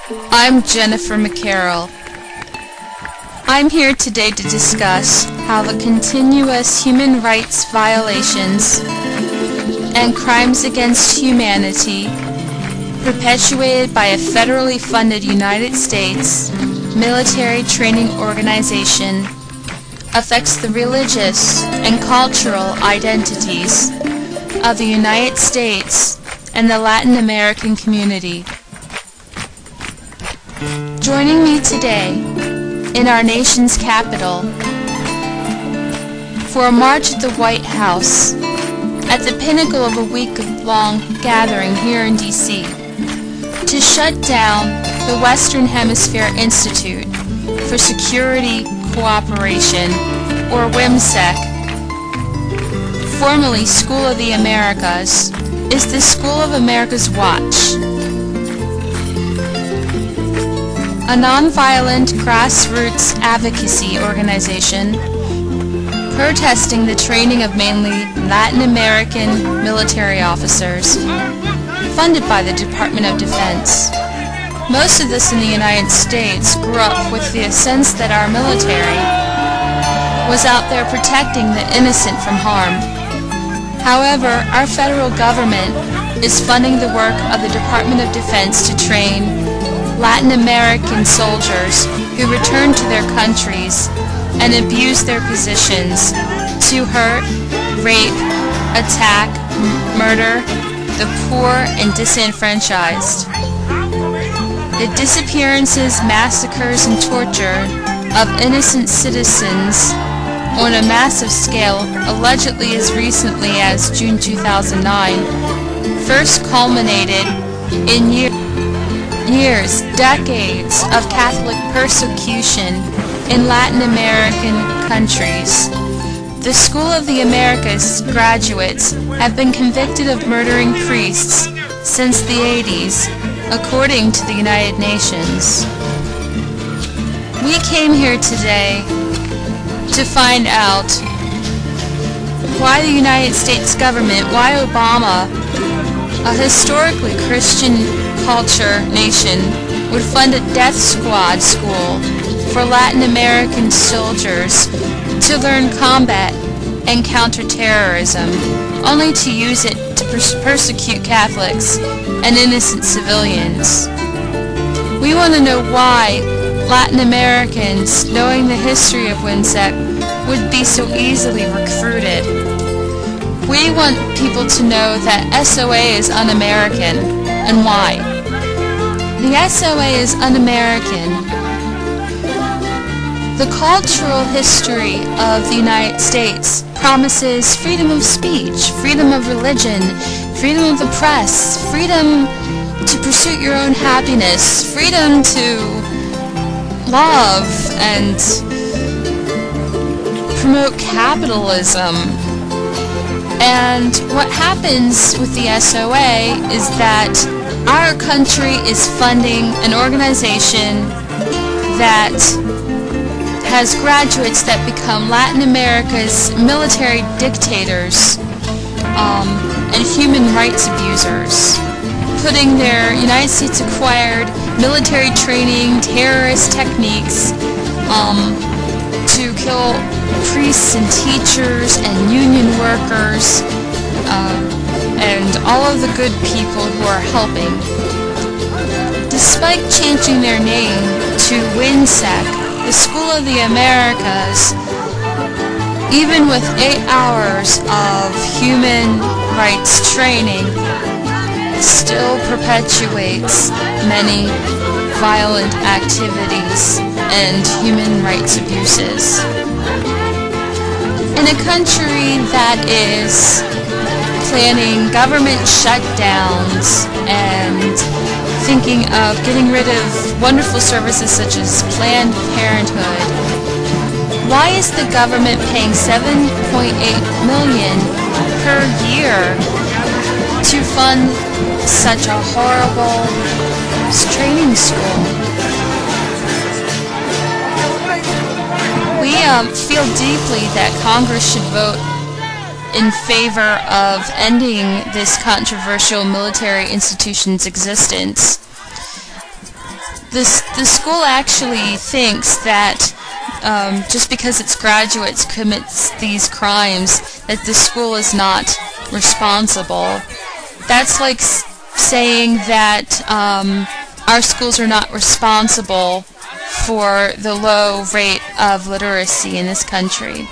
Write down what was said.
I'm Jennifer McCarroll. I'm here today to discuss how the continuous human rights violations and crimes against humanity perpetuated by a federally funded United States military training organization affects the religious and cultural identities of the United States and the Latin American community. Joining me today in our nation's capital for a march at the White House at the pinnacle of a week-long gathering here in D.C. to shut down the Western Hemisphere Institute for Security Cooperation, or WHIMSEC, formerly School of the Americas, is the School of America's Watch, a nonviolent grassroots advocacy organization protesting the training of mainly Latin American military officers, funded by the Department of Defense. Most of us in the United States grew up with the sense that our military was out there protecting the innocent from harm. However, our federal government is funding the work of the Department of Defense to train Latin American soldiers who return to their countries and abuse their positions to hurt, rape, attack, murder the poor and disenfranchised. The disappearances, massacres, and torture of innocent citizens on a massive scale, allegedly as recently as June 2009, first culminated in years, decades of Catholic persecution in Latin American countries. The School of the Americas graduates have been convicted of murdering priests since the 80s, according to the United Nations. We came here today to find out why the United States government, why Obama, a historically Christian culture nation, would fund a death squad school for Latin American soldiers to learn combat and counterterrorism, only to use it to persecute Catholics and innocent civilians. We want to know why Latin Americans, knowing the history of WHIMSEC, would be so easily recruited. We want people to know that SOA is un-American, and why. The SOA is un-American. The cultural history of the United States promises freedom of speech, freedom of religion, freedom of the press, freedom to pursue your own happiness, freedom to love and promote capitalism. And what happens with the SOA is that our country is funding an organization that has graduates that become Latin America's military dictators and human rights abusers, putting their United States acquired military training, terrorist techniques to kill priests and teachers and union workers and all of the good people who are helping. Despite changing their name to WHIMSEC, the School of the Americas, even with 8 hours of human rights training, still perpetuates many violent activities and human rights abuses. In a country that is planning government shutdowns and thinking of getting rid of wonderful services such as Planned Parenthood, why is the government paying $7.8 million per year to fund such a horrible training school? We feel deeply that Congress should vote in favor of ending this controversial military institution's existence. the school actually thinks that just because its graduates commits these crimes, that the school is not responsible. That's like saying that our schools are not responsible for the low rate of literacy in this country.